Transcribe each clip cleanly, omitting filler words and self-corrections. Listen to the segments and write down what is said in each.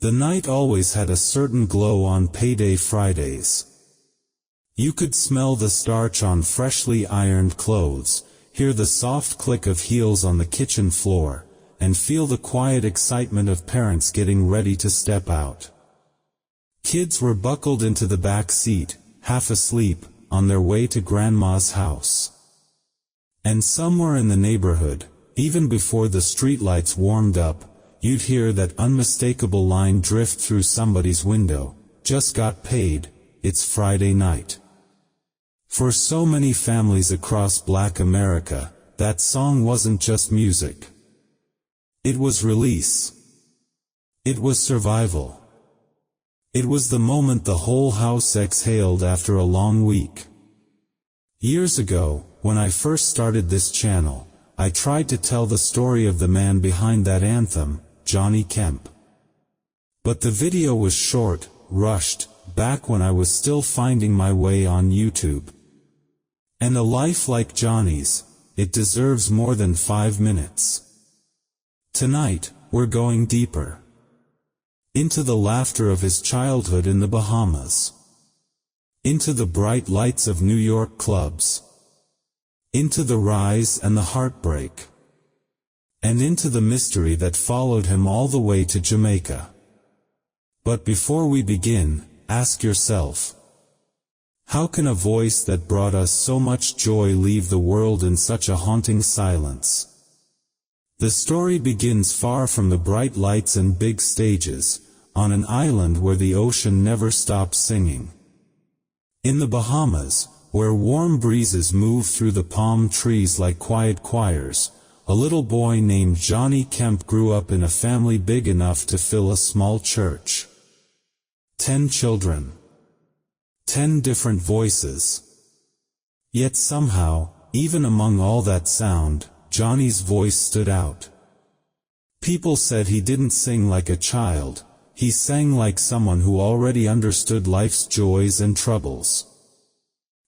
The night always had a certain glow on payday Fridays. You could smell the starch on freshly ironed clothes, hear the soft click of heels on the kitchen floor, and feel the quiet excitement of parents getting ready to step out. Kids were buckled into the back seat, half asleep, on their way to Grandma's house. And somewhere in the neighborhood, even before the streetlights warmed up, you'd hear that unmistakable line drift through somebody's window, "Just got paid, it's Friday night." For so many families across Black America, that song wasn't just music. It was release. It was survival. It was the moment the whole house exhaled after a long week. Years ago, when I first started this channel, I tried to tell the story of the man behind that anthem, Johnny Kemp. But the video was short, rushed, back when I was still finding my way on YouTube. And a life like Johnny's, it deserves more than 5 minutes. Tonight, we're going deeper. Into the laughter of his childhood in the Bahamas. Into the bright lights of New York clubs. Into the rise and the heartbreak. And into the mystery that followed him all the way to Jamaica. But before we begin, ask yourself, how can a voice that brought us so much joy leave the world in such a haunting silence? The story begins far from the bright lights and big stages, on an island where the ocean never stops singing. In the Bahamas, where warm breezes move through the palm trees like quiet choirs, a little boy named Johnny Kemp grew up in a family big enough to fill a small church. 10 children. 10 different voices. Yet somehow, even among all that sound, Johnny's voice stood out. People said he didn't sing like a child, he sang like someone who already understood life's joys and troubles.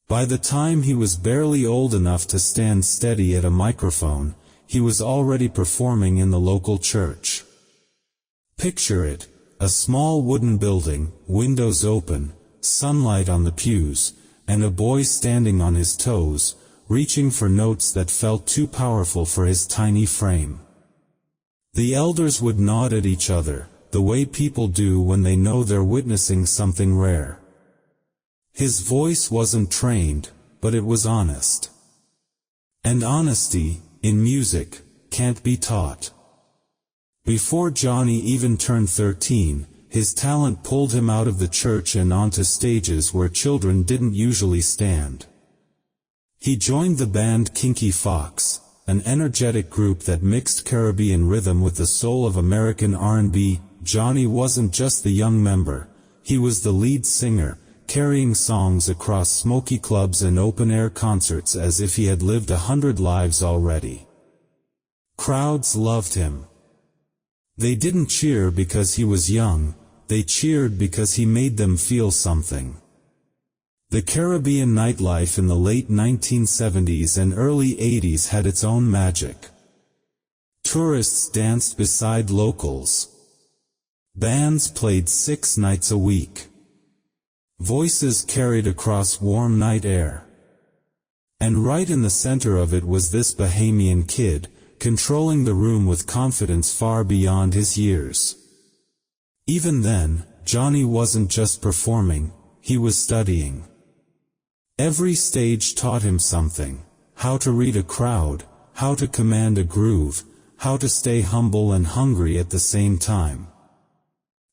By the time he was barely old enough to stand steady at a microphone, he was already performing in the local church. Picture it, a small wooden building, windows open, sunlight on the pews, and a boy standing on his toes, reaching for notes that felt too powerful for his tiny frame. The elders would nod at each other, the way people do when they know they're witnessing something rare. His voice wasn't trained, but it was honest. And honesty, in music, can't be taught. Before Johnny even turned 13, his talent pulled him out of the church and onto stages where children didn't usually stand. He joined the band Kinky Fox, an energetic group that mixed Caribbean rhythm with the soul of American R&B. Johnny wasn't just the young member, he was the lead singer, carrying songs across smoky clubs and open-air concerts as if he had lived 100 lives already. Crowds loved him. They didn't cheer because he was young, they cheered because he made them feel something. The Caribbean nightlife in the late 1970s and early 80s had its own magic. Tourists danced beside locals. Bands played 6 nights a week. Voices carried across warm night air. And right in the center of it was this Bahamian kid, controlling the room with confidence far beyond his years. Even then, Johnny wasn't just performing, he was studying. Every stage taught him something: how to read a crowd, how to command a groove, how to stay humble and hungry at the same time.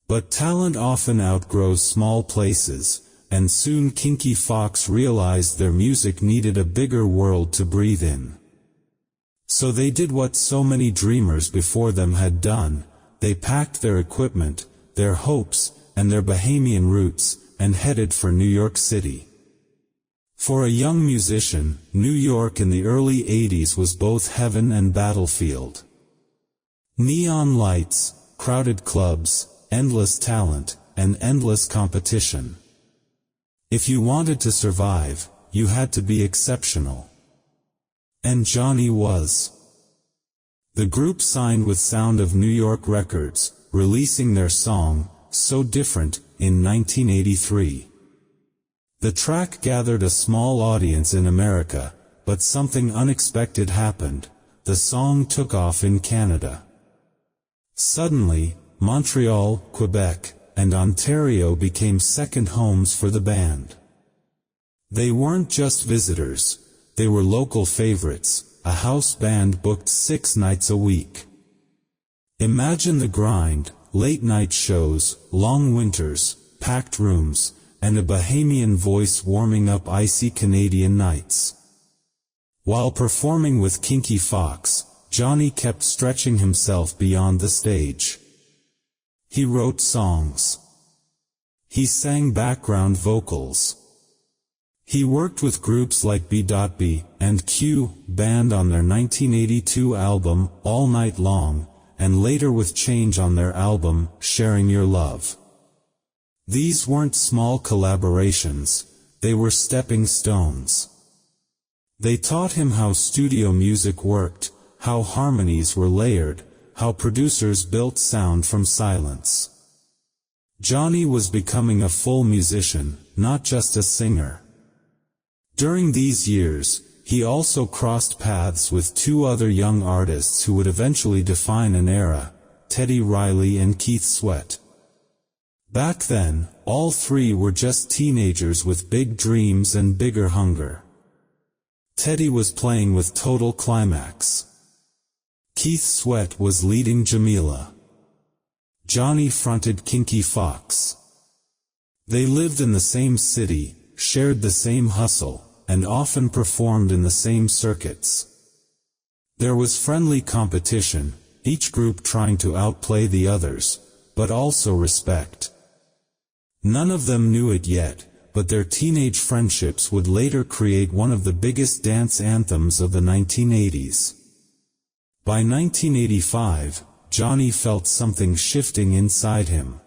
But talent often outgrows small places, and soon Kinky Fox realized their music needed a bigger world to breathe in. So they did what so many dreamers before them had done: they packed their equipment, their hopes, and their Bahamian roots, and headed for New York City. For a young musician, New York in the early 80s was both heaven and battlefield. Neon lights, crowded clubs, endless talent, and endless competition. If you wanted to survive, you had to be exceptional. And Johnny was. The group signed with Sound of New York Records, releasing their song, So Different, in 1983. The track gathered a small audience in America, but something unexpected happened. The song took off in Canada. Suddenly, Montreal, Quebec, and Ontario became second homes for the band. They weren't just visitors, they were local favorites, a house band booked 6 nights a week. Imagine the grind, late-night shows, long winters, packed rooms, and a Bahamian voice warming up icy Canadian nights. While performing with Kinky Fox, Johnny kept stretching himself beyond the stage. He wrote songs. He sang background vocals. He worked with groups like B.B. and Q Band on their 1982 album, All Night Long, and later with Change on their album, Sharing Your Love. These weren't small collaborations, they were stepping stones. They taught him how studio music worked, how harmonies were layered, how producers built sound from silence. Johnny was becoming a full musician, not just a singer. During these years, he also crossed paths with 2 other young artists who would eventually define an era, Teddy Riley and Keith Sweat. Back then, all 3 were just teenagers with big dreams and bigger hunger. Teddy was playing with Total Climax. Keith Sweat was leading Jamila. Johnny fronted Kinky Fox. They lived in the same city, shared the same hustle, and often performed in the same circuits. There was friendly competition, each group trying to outplay the others, but also respect. None of them knew it yet, but their teenage friendships would later create one of the biggest dance anthems of the 1980s. By 1985, Johnny felt something shifting inside him.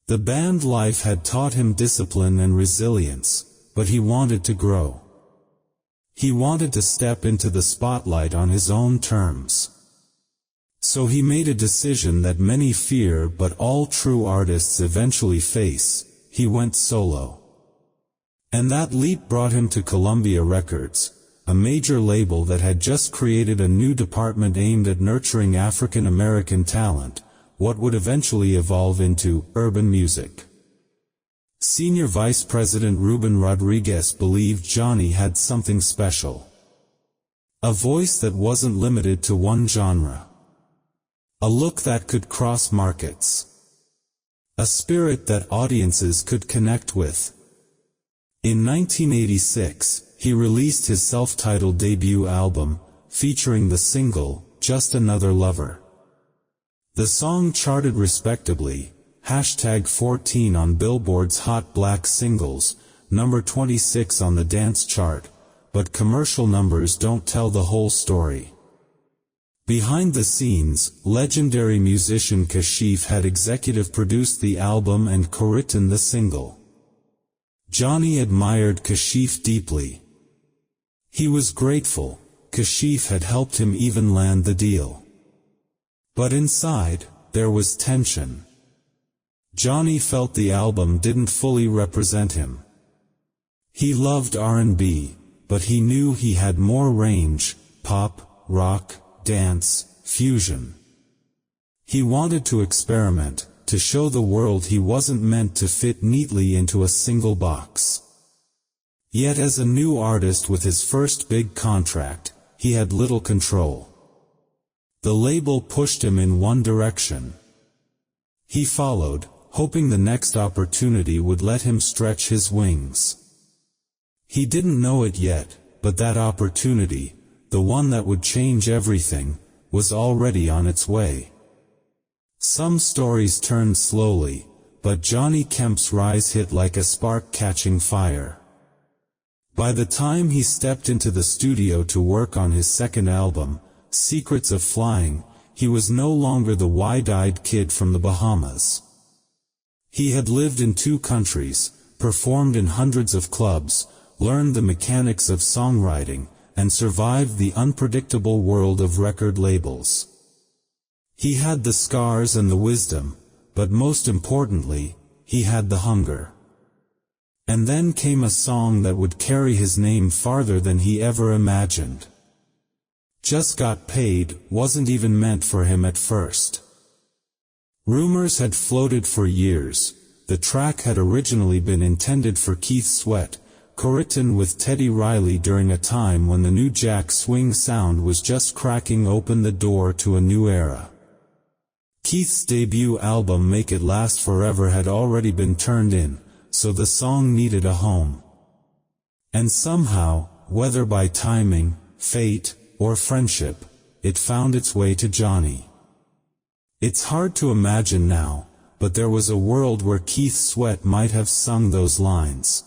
The band life had taught him discipline and resilience, but he wanted to grow. He wanted to step into the spotlight on his own terms. So he made a decision that many fear but all true artists eventually face. He went solo. And that leap brought him to Columbia Records, a major label that had just created a new department aimed at nurturing African American talent, what would eventually evolve into urban music. Senior Vice President Ruben Rodriguez believed Johnny had something special. A voice that wasn't limited to one genre. A look that could cross markets. A spirit that audiences could connect with. In 1986, he released his self-titled debut album, featuring the single, Just Another Lover. The song charted respectably, #14 on Billboard's Hot Black Singles, number 26 on the dance chart, but commercial numbers don't tell the whole story. Behind the scenes, legendary musician Kashif had executive produced the album and co-written the single. Johnny admired Kashif deeply. He was grateful, Kashif had helped him even land the deal. But inside, there was tension. Johnny felt the album didn't fully represent him. He loved R&B, but he knew he had more range, pop, rock, dance, fusion. He wanted to experiment, to show the world he wasn't meant to fit neatly into a single box. Yet as a new artist with his first big contract, he had little control. The label pushed him in one direction. He followed, hoping the next opportunity would let him stretch his wings. He didn't know it yet, but that opportunity, the one that would change everything, was already on its way. Some stories turned slowly, but Johnny Kemp's rise hit like a spark catching fire. By the time he stepped into the studio to work on his second album, Secrets of Flying, he was no longer the wide-eyed kid from the Bahamas. He had lived in 2 countries, performed in hundreds of clubs, learned the mechanics of songwriting, and survived the unpredictable world of record labels. He had the scars and the wisdom, but most importantly, he had the hunger. And then came a song that would carry his name farther than he ever imagined. Just Got Paid wasn't even meant for him at first. Rumors had floated for years. The track had originally been intended for Keith Sweat, co-written with Teddy Riley during a time when the new jack swing sound was just cracking open the door to a new era. Keith's debut album Make It Last Forever had already been turned in, so the song needed a home. And somehow, whether by timing, fate, or friendship, it found its way to Johnny. It's hard to imagine now, but there was a world where Keith Sweat might have sung those lines.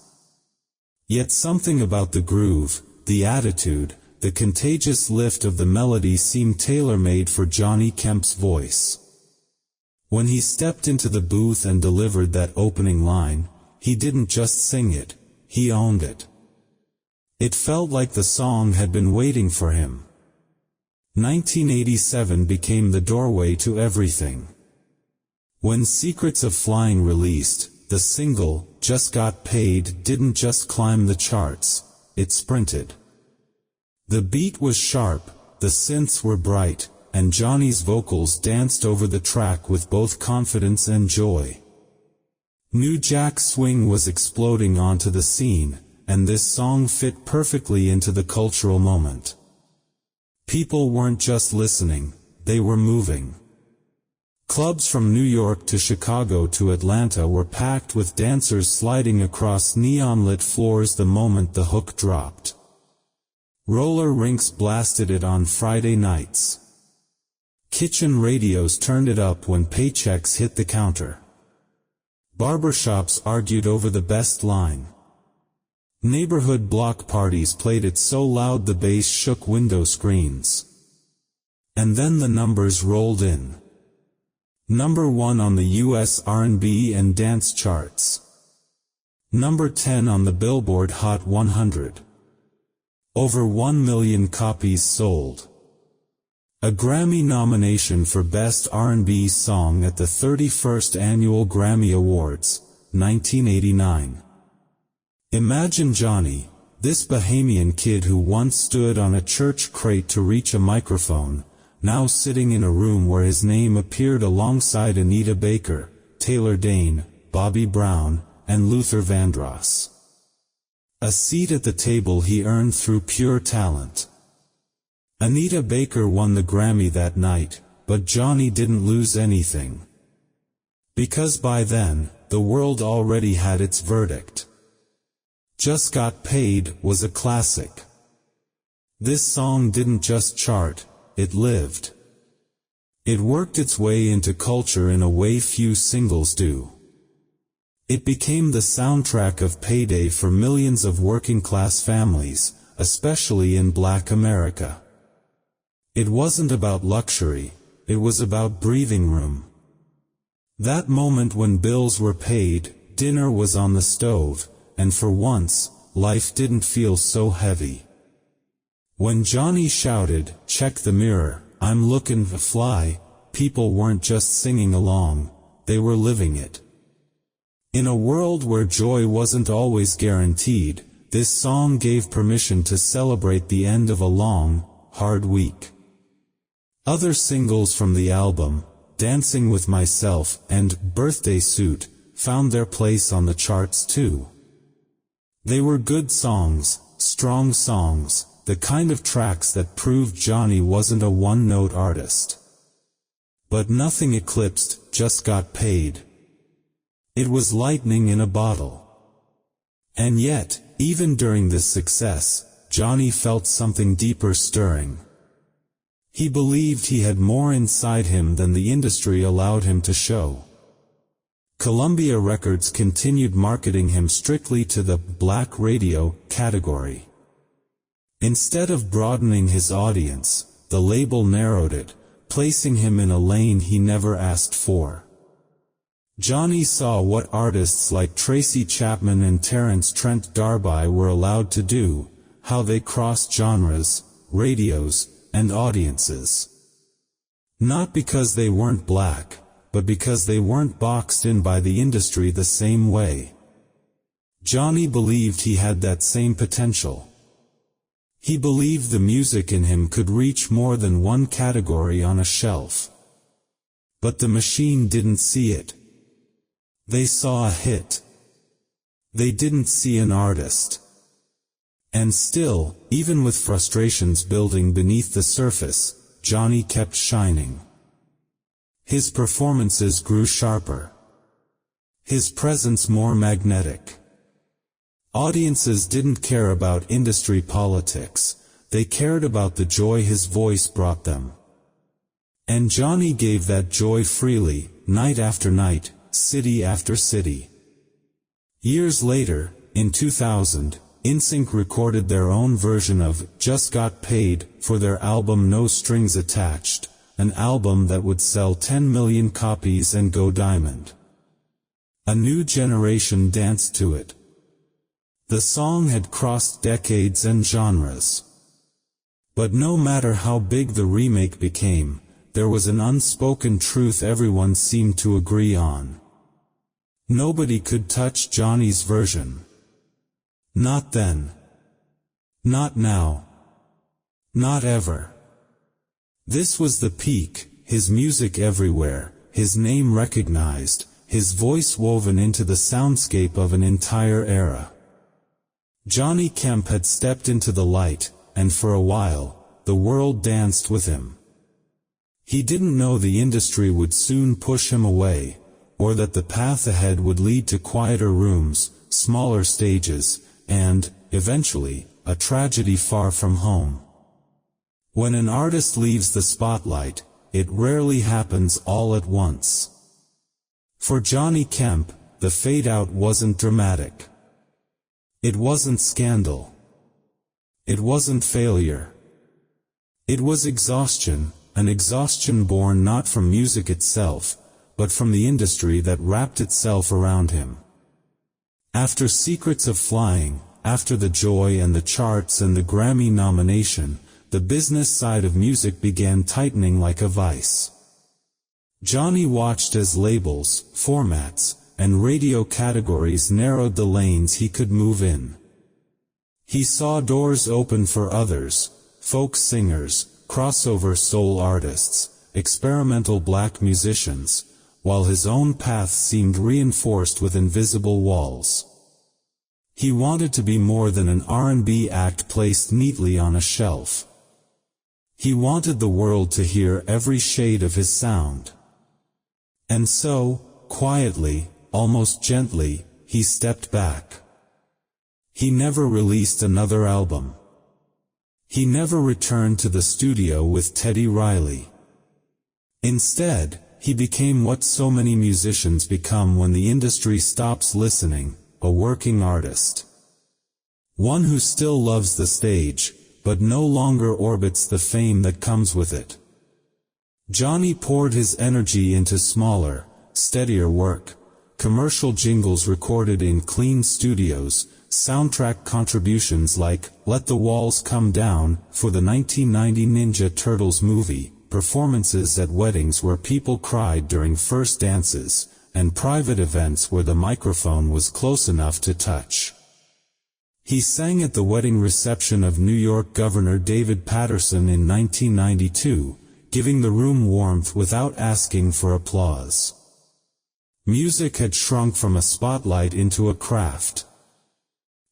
Yet something about the groove, the attitude, the contagious lift of the melody seemed tailor-made for Johnny Kemp's voice. When he stepped into the booth and delivered that opening line, he didn't just sing it, he owned it. It felt like the song had been waiting for him. 1987 became the doorway to everything. When Secrets of Flying released, the single, Just Got Paid, didn't just climb the charts, it sprinted. The beat was sharp, the synths were bright, and Johnny's vocals danced over the track with both confidence and joy. New jack swing was exploding onto the scene, and this song fit perfectly into the cultural moment. People weren't just listening, they were moving. Clubs from New York to Chicago to Atlanta were packed with dancers sliding across neon-lit floors the moment the hook dropped. Roller rinks blasted it on Friday nights. Kitchen radios turned it up when paychecks hit the counter. Barbershops argued over the best line. Neighborhood block parties played it so loud the bass shook window screens. And then the numbers rolled in. Number 1 on the US R&B and dance charts. Number 10 on the Billboard Hot 100. Over 1 million copies sold. A Grammy nomination for Best R&B Song at the 31st Annual Grammy Awards, 1989. Imagine Johnny, this Bahamian kid who once stood on a church crate to reach a microphone, now sitting in a room where his name appeared alongside Anita Baker, Taylor Dayne, Bobby Brown, and Luther Vandross. A seat at the table he earned through pure talent. Anita Baker won the Grammy that night, but Johnny didn't lose anything. Because by then, the world already had its verdict. Just Got Paid was a classic. This song didn't just chart, it lived. It worked its way into culture in a way few singles do. It became the soundtrack of payday for millions of working-class families, especially in Black America. It wasn't about luxury, it was about breathing room. That moment when bills were paid, dinner was on the stove, and for once, life didn't feel so heavy. When Johnny shouted, "Check the mirror, I'm looking to fly," people weren't just singing along, they were living it. In a world where joy wasn't always guaranteed, this song gave permission to celebrate the end of a long, hard week. Other singles from the album, Dancing with Myself and Birthday Suit, found their place on the charts too. They were good songs, strong songs, the kind of tracks that proved Johnny wasn't a one-note artist. But nothing eclipsed Just Got Paid. It was lightning in a bottle. And yet, even during this success, Johnny felt something deeper stirring. He believed he had more inside him than the industry allowed him to show. Columbia Records continued marketing him strictly to the black radio category. Instead of broadening his audience, the label narrowed it, placing him in a lane he never asked for. Johnny saw what artists like Tracy Chapman and Terence Trent D'Arby were allowed to do, how they crossed genres, radios, and audiences. Not because they weren't black, but because they weren't boxed in by the industry the same way. Johnny believed he had that same potential. He believed the music in him could reach more than one category on a shelf. But the machine didn't see it. They saw a hit. They didn't see an artist. And still, even with frustrations building beneath the surface, Johnny kept shining. His performances grew sharper. His presence more magnetic. Audiences didn't care about industry politics, they cared about the joy his voice brought them. And Johnny gave that joy freely, night after night, city after city. Years later, in 2000, NSYNC recorded their own version of Just Got Paid for their album No Strings Attached, an album that would sell 10 million copies and go diamond. A new generation danced to it. The song had crossed decades and genres. But no matter how big the remake became, there was an unspoken truth everyone seemed to agree on. Nobody could touch Johnny's version. Not then. Not now. Not ever. This was the peak, his music everywhere, his name recognized, his voice woven into the soundscape of an entire era. Johnny Kemp had stepped into the light, and for a while, the world danced with him. He didn't know the industry would soon push him away, or that the path ahead would lead to quieter rooms, smaller stages, and, eventually, a tragedy far from home. When an artist leaves the spotlight, it rarely happens all at once. For Johnny Kemp, the fade-out wasn't dramatic. It wasn't scandal. It wasn't failure. It was exhaustion, an exhaustion born not from music itself, but from the industry that wrapped itself around him. After Secrets of Flying, after the joy and the charts and the Grammy nomination, the business side of music began tightening like a vice. Johnny watched as labels, formats, and radio categories narrowed the lanes he could move in. He saw doors open for others, folk singers, crossover soul artists, experimental black musicians, while his own path seemed reinforced with invisible walls. He wanted to be more than an R&B act placed neatly on a shelf. He wanted the world to hear every shade of his sound. And so, quietly, almost gently, he stepped back. He never released another album. He never returned to the studio with Teddy Riley. Instead, he became what so many musicians become when the industry stops listening, a working artist. One who still loves the stage, but no longer orbits the fame that comes with it. Johnny poured his energy into smaller, steadier work, commercial jingles recorded in clean studios, soundtrack contributions like Let the Walls Come Down for the 1990 Ninja Turtles movie, performances at weddings where people cried during first dances, and private events where the microphone was close enough to touch. He sang at the wedding reception of New York Governor David Paterson in 1992, giving the room warmth without asking for applause. Music had shrunk from a spotlight into a craft.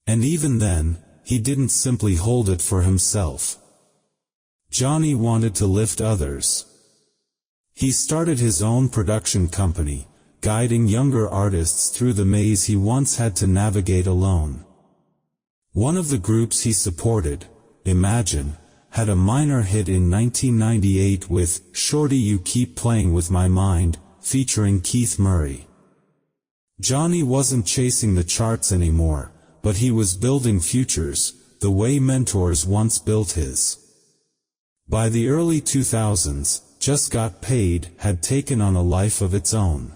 And even then, he didn't simply hold it for himself. Johnny wanted to lift others. He started his own production company, guiding younger artists through the maze he once had to navigate alone. One of the groups he supported, Imagine, had a minor hit in 1998 with Shorty You Keep Playing With My Mind, featuring Keith Murray. Johnny wasn't chasing the charts anymore, but he was building futures, the way mentors once built his. By the early 2000s, Just Got Paid had taken on a life of its own.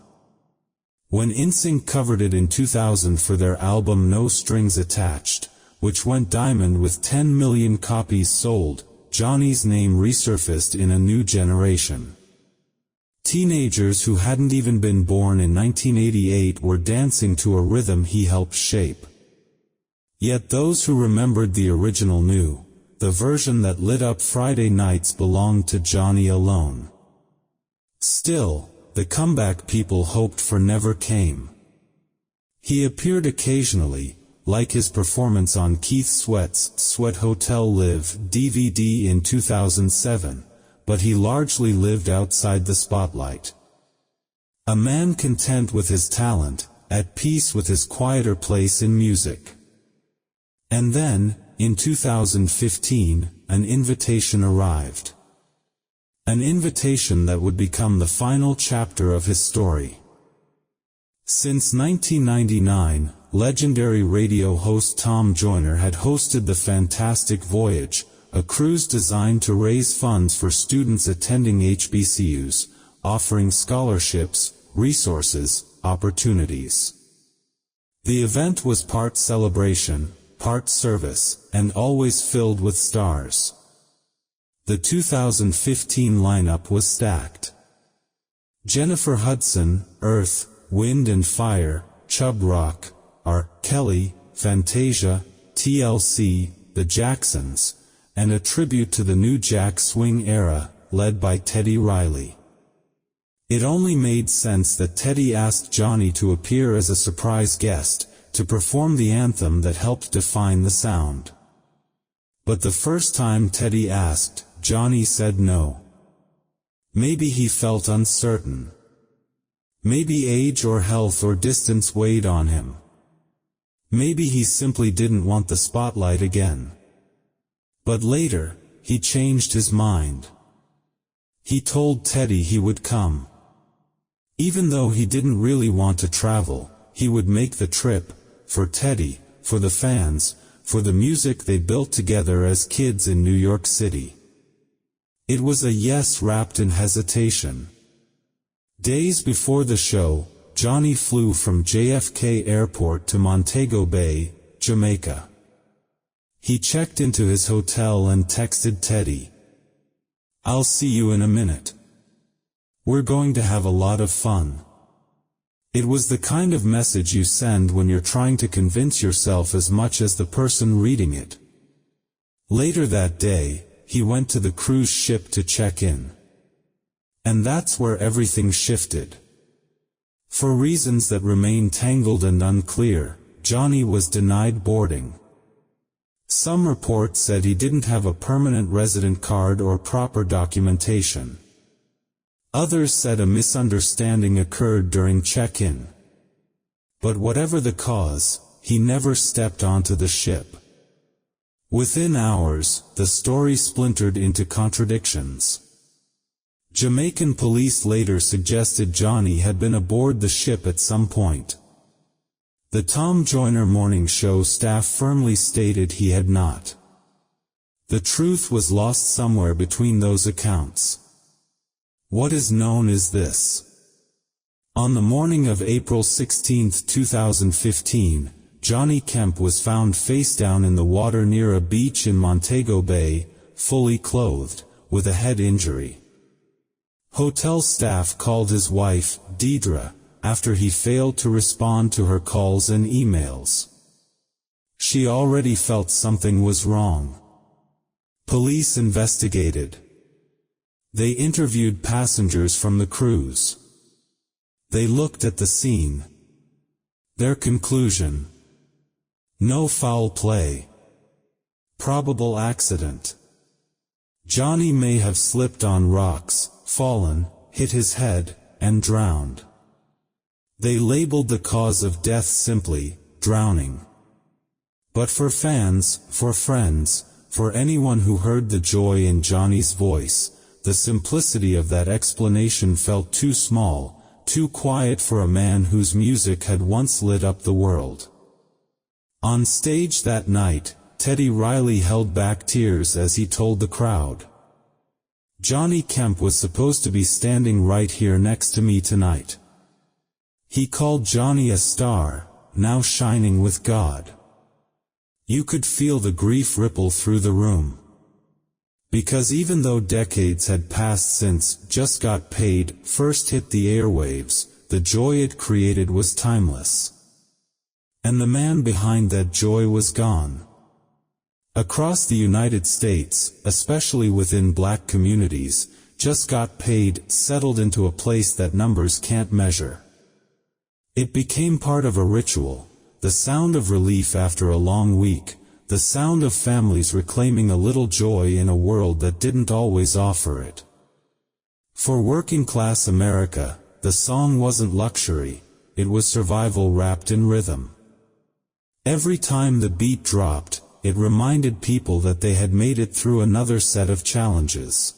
When NSYNC covered it in 2000 for their album No Strings Attached, which went diamond with 10 million copies sold, Johnny's name resurfaced in a new generation. Teenagers who hadn't even been born in 1988 were dancing to a rhythm he helped shape. Yet those who remembered the original knew, the version that lit up Friday nights belonged to Johnny alone. Still, the comeback people hoped for never came. He appeared occasionally, like his performance on Keith Sweat's Sweat Hotel Live DVD in 2007, but he largely lived outside the spotlight. A man content with his talent, at peace with his quieter place in music. And then, in 2015, an invitation arrived. An invitation that would become the final chapter of his story. Since 1999, legendary radio host Tom Joyner had hosted the fantastic Voyage, a cruise designed to raise funds for students attending HBCUs, offering scholarships, resources, opportunities. The event was part celebration, part service, and always filled with stars. The 2015 lineup was stacked. Jennifer Hudson, Earth, Wind and Fire, Chub Rock, R. Kelly, Fantasia, TLC, The Jacksons, and a tribute to the new Jack Swing era, led by Teddy Riley. It only made sense that Teddy asked Johnny to appear as a surprise guest, to perform the anthem that helped define the sound. But the first time Teddy asked, Johnny said no. Maybe he felt uncertain. Maybe age or health or distance weighed on him. Maybe he simply didn't want the spotlight again. But later, he changed his mind. He told Teddy he would come. Even though he didn't really want to travel, he would make the trip, for Teddy, for the fans, for the music they built together as kids in New York City. It was a yes wrapped in hesitation. Days before the show, Johnny flew from JFK Airport to Montego Bay, Jamaica. He checked into his hotel and texted Teddy. "I'll see you in a minute. We're going to have a lot of fun." It was the kind of message you send when you're trying to convince yourself as much as the person reading it. Later that day, he went to the cruise ship to check in. And that's where everything shifted. For reasons that remain tangled and unclear, Johnny was denied boarding. Some reports said he didn't have a permanent resident card or proper documentation. Others said a misunderstanding occurred during check-in. But whatever the cause, he never stepped onto the ship. Within hours, the story splintered into contradictions. Jamaican police later suggested Johnny had been aboard the ship at some point. The Tom Joyner morning show staff firmly stated he had not. The truth was lost somewhere between those accounts. What is known is this. On the morning of April 16, 2015, Johnny Kemp was found face down in the water near a beach in Montego Bay, fully clothed, with a head injury. Hotel staff called his wife, Deidre, after he failed to respond to her calls and emails. She already felt something was wrong. Police investigated. They interviewed passengers from the cruise. They looked at the scene. Their conclusion: no foul play. Probable accident. Johnny may have slipped on rocks, fallen, hit his head, and drowned. They labeled the cause of death simply, drowning. But for fans, for friends, for anyone who heard the joy in Johnny's voice, the simplicity of that explanation felt too small, too quiet for a man whose music had once lit up the world. On stage that night, Teddy Riley held back tears as he told the crowd, "Johnny Kemp was supposed to be standing right here next to me tonight. He called Johnny a star, now shining with God." You could feel the grief ripple through the room. Because even though decades had passed since Just Got Paid first hit the airwaves, the joy it created was timeless. And the man behind that joy was gone. Across the United States, especially within black communities, Just Got Paid settled into a place that numbers can't measure. It became part of a ritual, the sound of relief after a long week, the sound of families reclaiming a little joy in a world that didn't always offer it. For working-class America, the song wasn't luxury, it was survival wrapped in rhythm. Every time the beat dropped, it reminded people that they had made it through another set of challenges.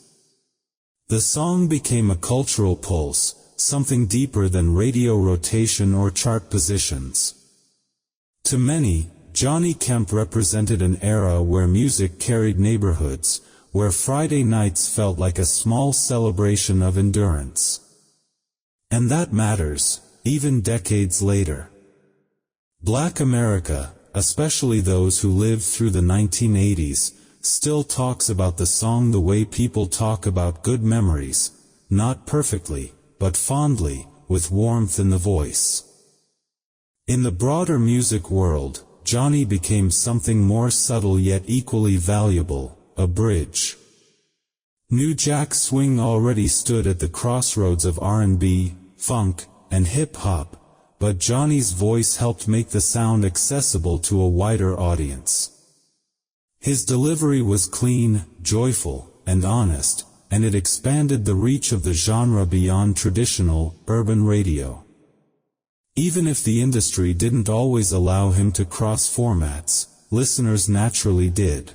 The song became a cultural pulse, something deeper than radio rotation or chart positions. To many, Johnny Kemp represented an era where music carried neighborhoods, where Friday nights felt like a small celebration of endurance. And that matters, even decades later. Black America, especially those who lived through the 1980s, still talks about the song the way people talk about good memories, not perfectly, but fondly, with warmth in the voice. In the broader music world, Johnny became something more subtle yet equally valuable, a bridge. New Jack Swing already stood at the crossroads of R&B, funk, and hip-hop, but Johnny's voice helped make the sound accessible to a wider audience. His delivery was clean, joyful, and honest, and it expanded the reach of the genre beyond traditional, urban radio. Even if the industry didn't always allow him to cross formats, listeners naturally did.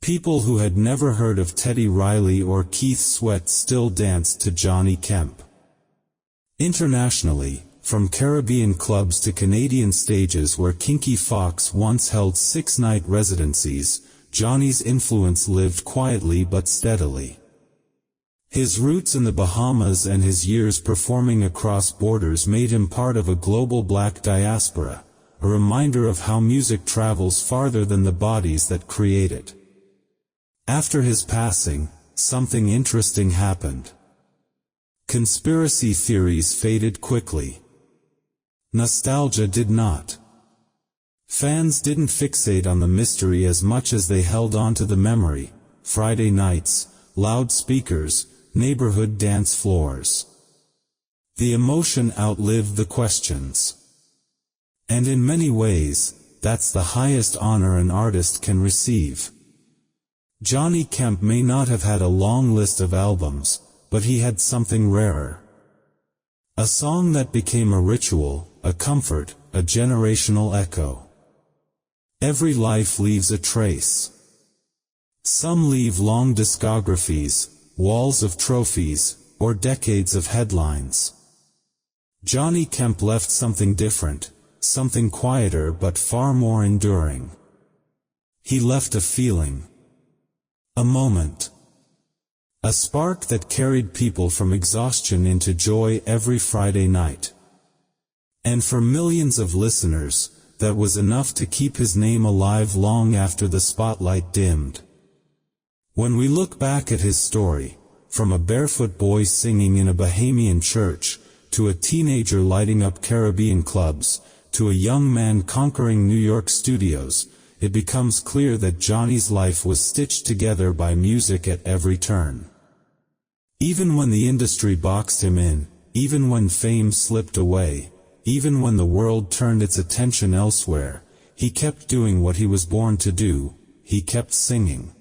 People who had never heard of Teddy Riley or Keith Sweat still danced to Johnny Kemp. Internationally, from Caribbean clubs to Canadian stages where Kinky Fox once held 6-night residencies, Johnny's influence lived quietly but steadily. His roots in the Bahamas and his years performing across borders made him part of a global black diaspora, a reminder of how music travels farther than the bodies that create it. After his passing, something interesting happened. Conspiracy theories faded quickly. Nostalgia did not. Fans didn't fixate on the mystery as much as they held on to the memory, Friday nights, loudspeakers, neighborhood dance floors. The emotion outlived the questions. And in many ways, that's the highest honor an artist can receive. Johnny Kemp may not have had a long list of albums, but he had something rarer. A song that became a ritual, a comfort, a generational echo. Every life leaves a trace. Some leave long discographies, walls of trophies, or decades of headlines. Johnny Kemp left something different, something quieter but far more enduring. He left a feeling. A moment. A spark that carried people from exhaustion into joy every Friday night. And for millions of listeners, that was enough to keep his name alive long after the spotlight dimmed. When we look back at his story, from a barefoot boy singing in a Bahamian church, to a teenager lighting up Caribbean clubs, to a young man conquering New York studios, it becomes clear that Johnny's life was stitched together by music at every turn. Even when the industry boxed him in, even when fame slipped away, even when the world turned its attention elsewhere, he kept doing what he was born to do, he kept singing.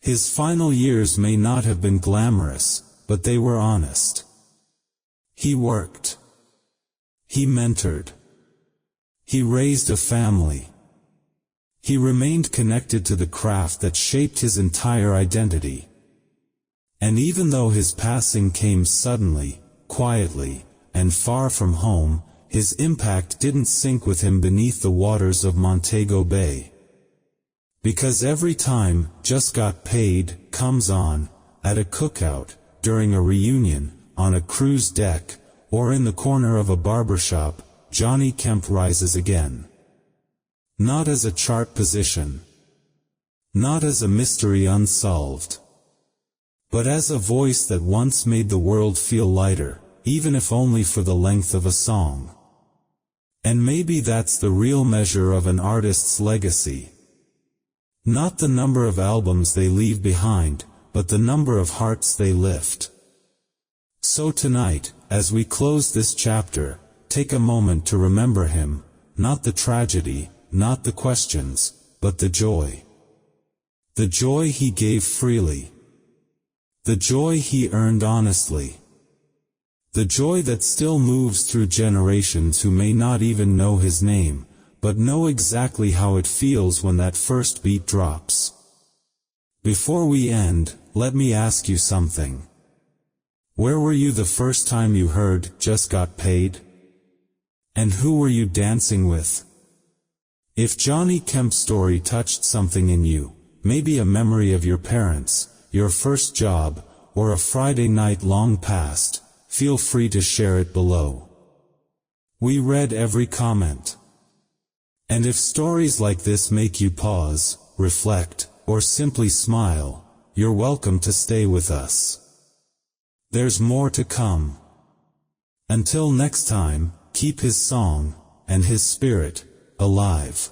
His final years may not have been glamorous, but they were honest. He worked. He mentored. He raised a family. He remained connected to the craft that shaped his entire identity. And even though his passing came suddenly, quietly, and far from home, his impact didn't sink with him beneath the waters of Montego Bay. Because every time Just Got Paid comes on, at a cookout, during a reunion, on a cruise deck, or in the corner of a barbershop, Johnny Kemp rises again. Not as a chart position. not as a mystery unsolved, but as a voice that once made the world feel lighter, even if only for the length of a song. And maybe that's the real measure of an artist's legacy. Not the number of albums they leave behind, but the number of hearts they lift. So tonight, as we close this chapter, take a moment to remember him, not the tragedy, not the questions, but the joy. The joy he gave freely. The joy he earned honestly. The joy that still moves through generations who may not even know his name, but know exactly how it feels when that first beat drops. Before we end, let me ask you something. Where were you the first time you heard "Just Got Paid"? And who were you dancing with? If Johnny Kemp's story touched something in you, maybe a memory of your parents, your first job, or a Friday night long past, feel free to share it below. We read every comment. And if stories like this make you pause, reflect, or simply smile, you're welcome to stay with us. There's more to come. Until next time, keep his song, and his spirit, alive.